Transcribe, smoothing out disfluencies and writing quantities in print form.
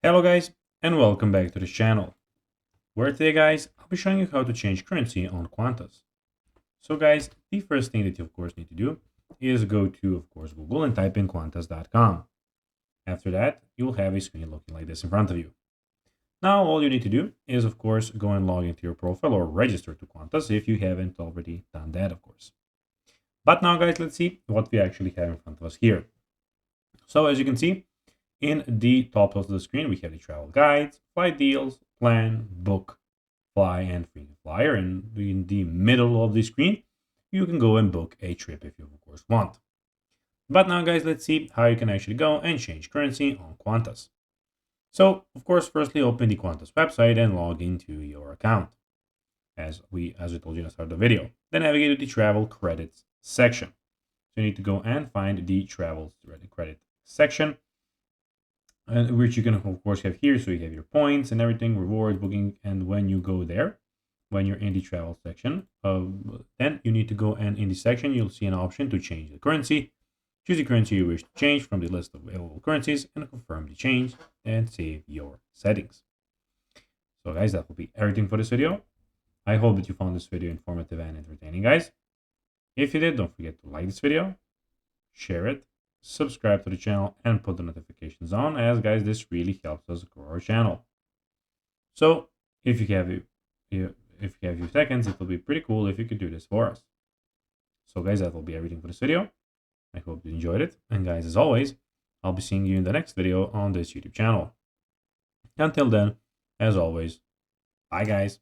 Hello guys, and welcome back to this channel, where today guys, I'll be showing you how to change currency on Qantas. So guys, the first thing that you of course need to do is go to of course Google and type in qantas.com. After that, you'll have a screen looking like this in front of you. Now all you need to do is of course go and log into your profile or register to Qantas if you haven't already done that of course. But now guys, let's see what we actually have in front of us here. So as you can see, in the top of the screen, we have the travel guides, flight deals, plan, book, fly, and frequent flyer. And in the middle of the screen, you can go and book a trip if you, of course, want. But now, guys, let's see how you can actually go and change currency on Qantas. So, of course, firstly, open the Qantas website and log into your account, as we told you at the start of the video. Then navigate to the travel credits section. So you need to go and find the travel credit section, which you can of course have here. So you have your points and everything, rewards, booking, and when you go there, when you're in the travel section, then you need to go, and in the section you'll see an option to change the currency. Choose the currency you wish to change from the list of available currencies and confirm the change and save your settings. So guys, that will be everything for this video. I hope that you found this video informative and entertaining, guys. If you did, don't forget to like this video, share it, subscribe to the channel, and put the notifications on, as guys, this really helps us grow our channel. So if you have a few seconds, it will be pretty cool if you could do this for us. So guys, that will be everything for this video. I hope you enjoyed it, and guys, as always, I'll be seeing you in the next video on this YouTube channel. Until then, as always, bye guys.